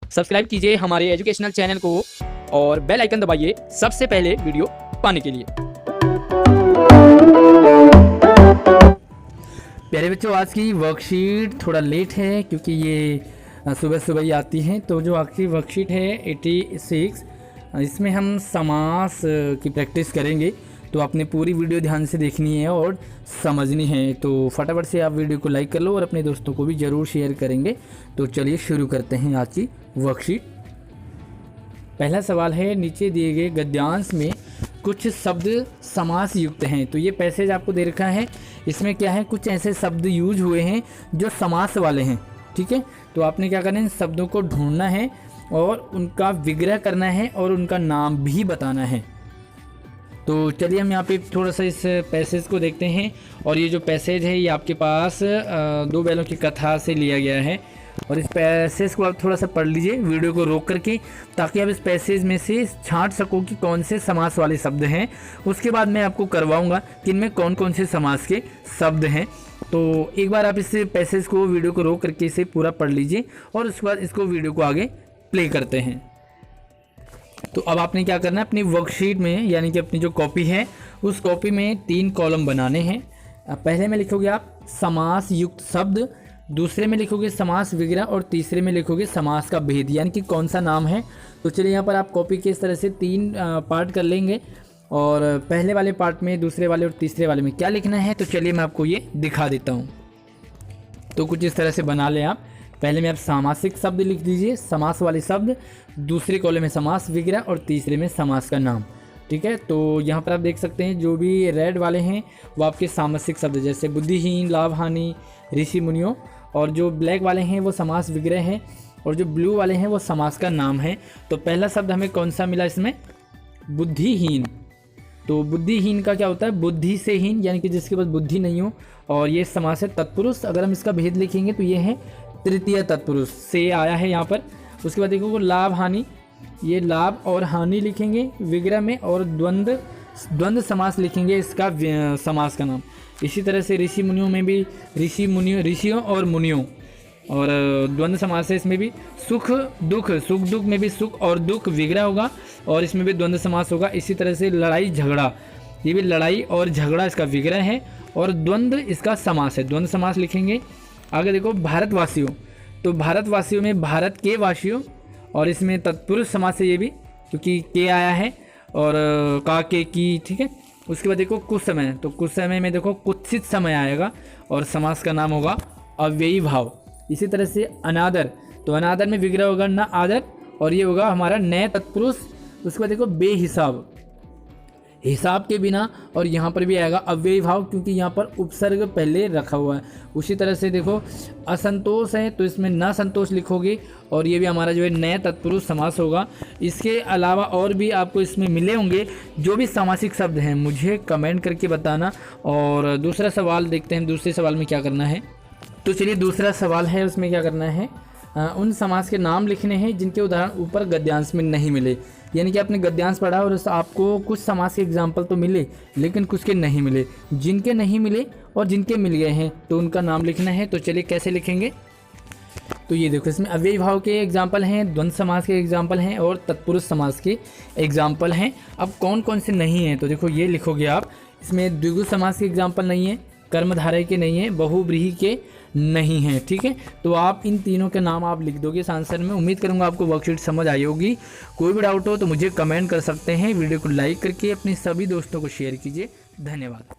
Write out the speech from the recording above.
Subscribe कीजिए हमारे educational channel को और बेल आइकन दबाइए सबसे पहले वीडियो पाने के लिए। प्यारे बच्चों, आज की वर्कशीट थोड़ा लेट है क्योंकि ये सुबह सुबह ही आती है। तो जो आज की वर्कशीट है 86, इसमें हम समास की प्रैक्टिस करेंगे। तो आपने पूरी वीडियो ध्यान से देखनी है और समझनी है। तो फटाफट से आप वीडियो को लाइक कर लो और अपने दोस्तों को भी ज़रूर शेयर करेंगे। तो चलिए शुरू करते हैं आज की वर्कशीट। पहला सवाल है, नीचे दिए गए गद्यांश में कुछ शब्द समास युक्त हैं। तो ये पैसेज आपको दे रखा है, इसमें क्या है, कुछ ऐसे शब्द यूज हुए हैं जो समास वाले हैं। ठीक है, तो आपने क्या करना है, इन शब्दों को ढूंढना है और उनका विग्रह करना है और उनका नाम भी बताना है। तो चलिए हम यहाँ पे थोड़ा सा इस पैसेज को देखते हैं। और ये जो पैसेज है ये आपके पास दो बैलों की कथा से लिया गया है। और इस पैसेज को आप थोड़ा सा पढ़ लीजिए वीडियो को रोक करके, ताकि आप इस पैसेज में से छांट सको कि कौन से समास वाले शब्द हैं। उसके बाद मैं आपको करवाऊंगा कि इनमें कौन कौन से समास के शब्द हैं। तो एक बार आप इस पैसेज को वीडियो को रोक करके इसे पूरा पढ़ लीजिए और उसके बाद इसको वीडियो को आगे प्ले करते हैं। तो अब आपने क्या करना है, अपनी वर्कशीट में यानी कि अपनी जो कॉपी है उस कॉपी में 3 कॉलम बनाने हैं। पहले में लिखोगे आप समास युक्त शब्द, दूसरे में लिखोगे समास विग्रह और तीसरे में लिखोगे समास का भेद यानी कि कौन सा नाम है। तो चलिए यहाँ पर आप कॉपी के इस तरह से 3 पार्ट कर लेंगे और पहले वाले पार्ट में, दूसरे वाले और तीसरे वाले में क्या लिखना है। तो चलिए मैं आपको ये दिखा देता हूँ। तो कुछ इस तरह से बना लें आप। पहले में आप सामासिक शब्द लिख दीजिए, समास वाले शब्द, दूसरे कॉलम में समास विग्रह और तीसरे में समास का नाम। ठीक है, तो यहाँ पर आप देख सकते हैं जो भी रेड वाले हैं वो आपके सामासिक शब्द, जैसे बुद्धिहीन, लाभ हानि, ऋषि मुनियों। और जो ब्लैक वाले हैं वो समास विग्रह हैं और जो ब्लू वाले हैं वो समास का नाम है। तो पहला शब्द हमें कौन सा मिला इसमें, बुद्धिहीन। तो बुद्धिहीन का क्या होता है, बुद्धि से हीन यानी कि जिसके पास बुद्धि नहीं हो। और ये समास है तत्पुरुष। अगर हम इसका भेद लिखेंगे तो ये है तृतीय तत्पुरुष से आया है यहाँ पर। उसके बाद देखो लाभ हानि, ये लाभ और हानि लिखेंगे विग्रह में और द्वंद्व समास लिखेंगे इसका समास का नाम। इसी तरह से ऋषि मुनियों में भी ऋषियों और मुनियों, और द्वंद्व समास है इसमें भी। सुख दुख में भी सुख और दुख विग्रह होगा और इसमें भी द्वंद्व समास होगा। इसी तरह से लड़ाई झगड़ा, ये भी लड़ाई और झगड़ा इसका विग्रह है और द्वंद्व इसका समास है, द्वंद्व समास लिखेंगे। आगे देखो भारतवासियों, तो भारतवासियों में भारत के वासियों और इसमें तत्पुरुष समास है ये भी, क्योंकि के आया है और का के की। ठीक है, उसके बाद देखो कुछ समय, तो कुछ समय में देखो कुत्सित समय आएगा और समास का नाम होगा अव्ययी भाव। इसी तरह से अनादर, तो अनादर में विग्रह होगा न आदर और ये होगा हमारा नए तत्पुरुष। उसके बाद देखो बेहिसाब, हिसाब के बिना, और यहाँ पर भी आएगा अव्ययी भाव क्योंकि यहाँ पर उपसर्ग पहले रखा हुआ है। उसी तरह से देखो असंतोष है तो इसमें न संतोष लिखोगे और ये भी हमारा जो है नए तत्पुरुष समास होगा। इसके अलावा और भी आपको इसमें मिले होंगे जो भी सामासिक शब्द हैं, मुझे कमेंट करके बताना। और दूसरा सवाल देखते हैं, दूसरे सवाल में क्या करना है। तो चलिए दूसरा सवाल है, उसमें क्या करना है, उन समास के नाम लिखने हैं जिनके उदाहरण ऊपर गद्यांश में नहीं मिले। यानी कि आपने गद्यांश पढ़ा और आपको कुछ समास के एग्जाम्पल तो मिले लेकिन कुछ के नहीं मिले। जिनके नहीं मिले और जिनके मिल गए हैं तो उनका नाम लिखना है। तो चलिए कैसे लिखेंगे। तो ये देखो इसमें अव्ययी भाव के एग्जाम्पल हैं, द्वंद्व समास के एग्जाम्पल हैं और तत्पुरुष समास के एग्जाम्पल हैं। अब कौन कौन से नहीं हैं, तो देखो ये लिखोगे आप। इसमें द्विगु समास के एग्जाम्पल नहीं है, कर्मधारय के नहीं है, बहुव्रीहि के नहीं है। ठीक है, तो आप इन तीनों के नाम आप लिख दोगे इस आंसर में। उम्मीद करूंगा आपको वर्कशीट समझ आई होगी। कोई भी डाउट हो तो मुझे कमेंट कर सकते हैं। वीडियो को लाइक करके अपने सभी दोस्तों को शेयर कीजिए। धन्यवाद।